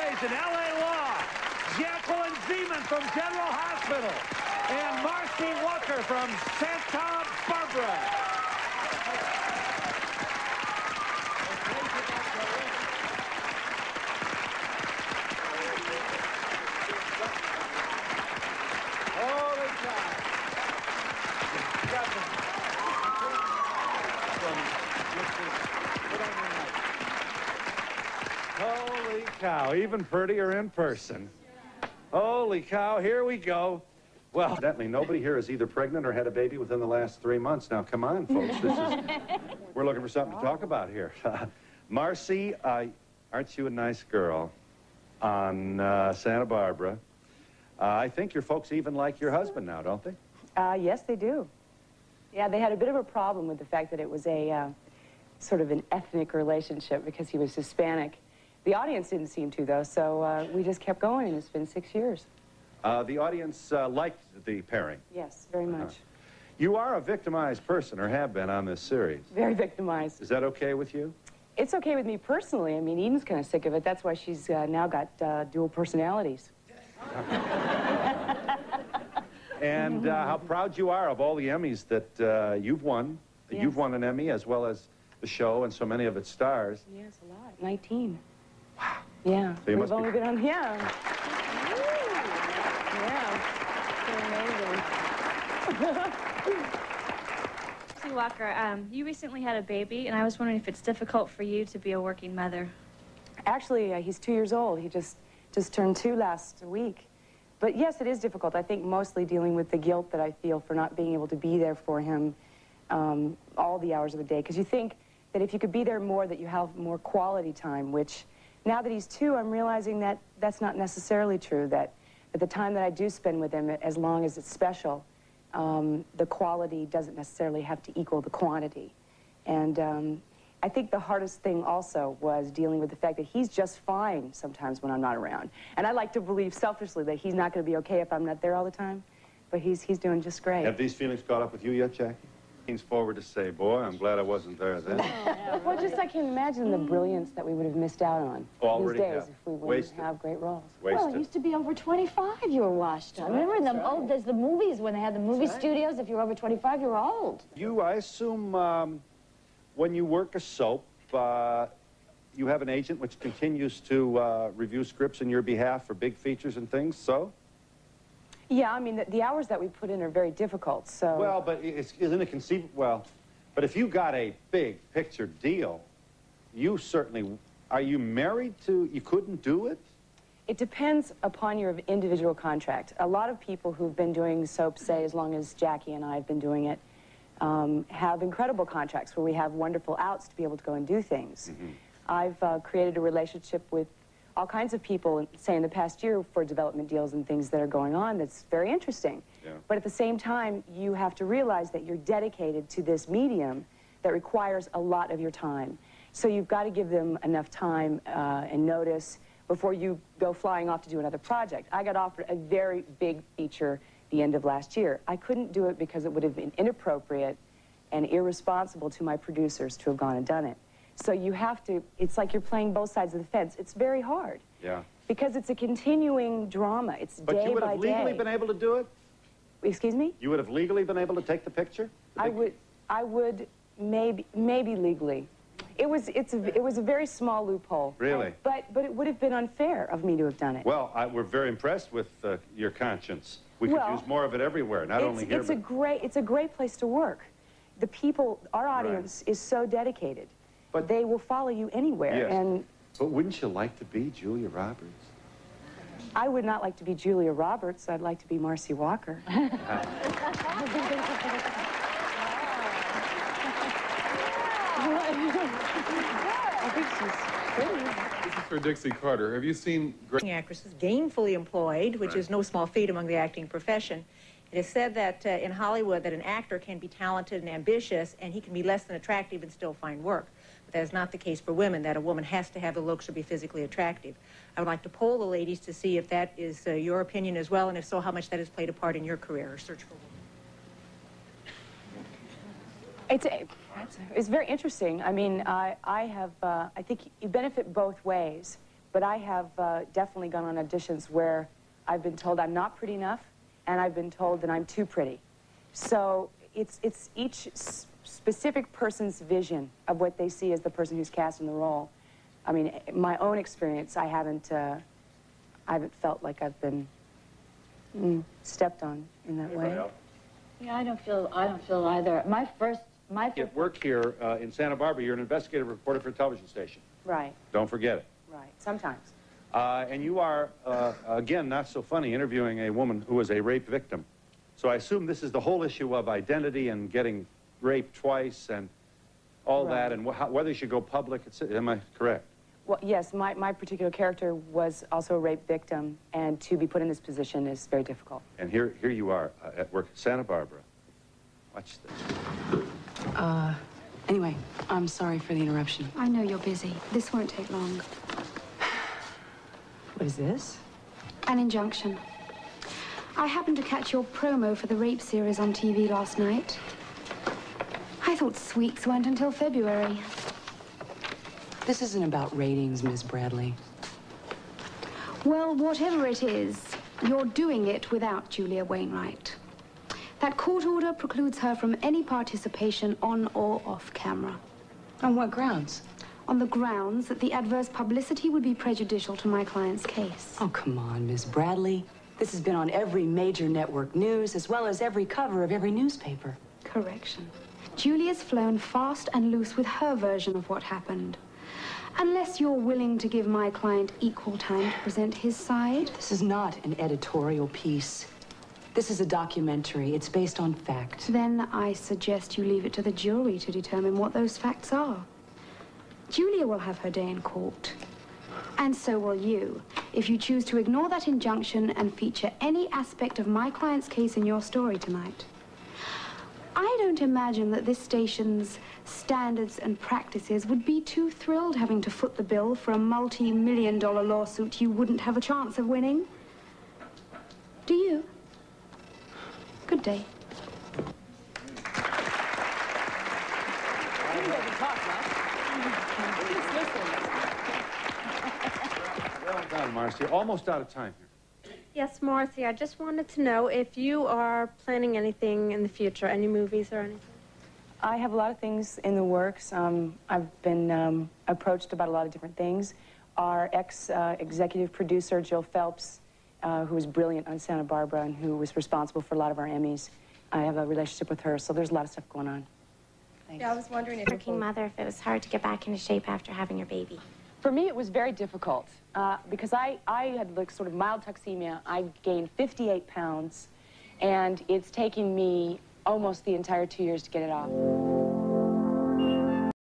days in L.A. law, Jacqueline Zeman from General Hospital, and Marcy Walker from Santa Barbara. Holy cow. Holy cow, even prettier in person. Holy cow, here we go. Well, evidently nobody here is either pregnant or had a baby within the last 3 months. Now, come on, folks. We're looking for something to talk about here. Marcy, aren't you a nice girl on Santa Barbara? I think your folks even like your husband now, don't they? Yes, they do. Yeah, they had a bit of a problem with the fact that it was a sort of an ethnic relationship because he was Hispanic. The audience didn't seem to, though, so we just kept going, and it's been 6 years. The audience liked the pairing. Yes, very much. You are a victimized person, or have been, on this series. Very victimized. Is that okay with you? It's okay with me personally. I mean, Eden's kind of sick of it. That's why she's now got dual personalities. And how proud you are of all the Emmys that you've won. Yes. You've won an Emmy, as well as the show and so many of its stars. Yes, a lot. 19. Wow. Yeah. So We've only been on, yeah. Marcy Walker, you recently had a baby, and I was wondering if it's difficult for you to be a working mother. Actually, he's 2 years old. He just turned 2 last week. But yes, it is difficult. I think mostly dealing with the guilt that I feel for not being able to be there for him all the hours of the day. Because you think that if you could be there more, that you have more quality time, which now that he's 2, I'm realizing that that's not necessarily true, that at the time that I do spend with him, as long as it's special, the quality doesn't necessarily have to equal the quantity. And I think the hardest thing also was dealing with the fact that he's just fine sometimes when I'm not around. And I like to believe selfishly that he's not going to be okay if I'm not there all the time, but he's doing just great. Have these feelings caught up with you yet, Jackie? Leans forward to say, boy, I'm glad I wasn't there then. Well, just I can imagine the brilliance that we would have missed out on these days if we wouldn't have great roles. Well, it used to be over 25 you were washed up. Remember in the old days, the movies, when they had the movie studios, if you were over 25, you were old. You, I assume, when you work a soap, you have an agent which continues to review scripts on your behalf for big features and things, so? Yeah, I mean, the hours that we put in are very difficult, so... Well, but isn't it conceivable? Well, but if you got a big picture deal, you certainly... Are you married to... You couldn't do it? It depends upon your individual contract. A lot of people who've been doing soap, say, as long as Jackie and I have been doing it, have incredible contracts where we have wonderful outs to be able to go and do things. Mm-hmm. I've created a relationship with all kinds of people, say, in the past year for development deals and things that are going on that's very interesting. Yeah. But at the same time, you have to realize that you're dedicated to this medium that requires a lot of your time. So you've got to give them enough time and notice before you go flying off to do another project. I got offered a very big feature the end of last year. I couldn't do it because it would have been inappropriate and irresponsible to my producers to have gone and done it. So you have to, it's like you're playing both sides of the fence. It's very hard. Yeah. Because it's a continuing drama. It's day by day. But you would have legally been able to do it? Excuse me? You would have legally been able to take the picture? I would maybe legally. It was a very small loophole. Really? But it would have been unfair of me to have done it. Well, we're very impressed with your conscience. We could use more of it everywhere, not only here. It's a great place to work. The people, our audience is so dedicated. But they will follow you anywhere. Yes. And but wouldn't you like to be Julia Roberts? I would not like to be Julia Roberts. I'd like to be Marcy Walker. I think she's pretty. This is for Dixie Carter. Have you seen actresses gainfully employed, which is no small feat among the acting profession? It is said that in Hollywood that an actor can be talented and ambitious, and he can be less than attractive and still find work. But that is not the case for women, that a woman has to have the looks or be physically attractive. I would like to poll the ladies to see if that is your opinion as well, and if so, how much that has played a part in your career or search for women. It's very interesting. I mean, I think you benefit both ways. But I have definitely gone on auditions where I've been told I'm not pretty enough, and I've been told that I'm too pretty. So it's each specific person's vision of what they see as the person who's cast in the role. I mean, my own experience, I haven't felt like I've been stepped on in that way. Else? Yeah, I don't feel either. My first Get work here in Santa Barbara. You're an investigative reporter for a television station. Right, Don't forget it. right, sometimes. And you are, again, not so funny, interviewing a woman who was a rape victim. So I assume this is the whole issue of identity and getting raped twice and all Right. that, and whether you should go public. Am I correct? Well, yes, my particular character was also a rape victim, and to be put in this position is very difficult. And here you are at work in Santa Barbara. Watch this. Anyway, I'm sorry for the interruption. I know you're busy. This won't take long. What is this? An injunction. I happened to catch your promo for the rape series on TV last night. I thought Sweets went until February. This isn't about ratings, Ms. Bradley. Well, whatever it is, you're doing it without Julia Wainwright. That court order precludes her from any participation on or off camera. On what grounds? On the grounds that the adverse publicity would be prejudicial to my client's case. Oh, come on, Ms. Bradley. This has been on every major network news, as well as every cover of every newspaper. Correction. Julia's flown fast and loose with her version of what happened. Unless you're willing to give my client equal time to present his side. This is not an editorial piece. This is a documentary. It's based on fact. Then I suggest you leave it to the jury to determine what those facts are. Julia will have her day in court. And so will you, if you choose to ignore that injunction and feature any aspect of my client's case in your story tonight. I don't imagine that this station's standards and practices would be too thrilled having to foot the bill for a multi-million-dollar lawsuit you wouldn't have a chance of winning. Do you? Good day. Well done, Marcy. Almost out of time here. Yes, Marcy, I just wanted to know if you are planning anything in the future, any movies or anything? I have a lot of things in the works. I've been approached about a lot of different things. Our ex-executive producer, Jill Phelps, who was brilliant on Santa Barbara and who was responsible for a lot of our Emmys, I have a relationship with her, so there's a lot of stuff going on. Thanks. Yeah, I was wondering if working mother, if it was hard to get back into shape after having your baby. For me, it was very difficult because I had like sort of mild toxemia. I gained 58 pounds, and it's taken me almost the entire 2 years to get it off.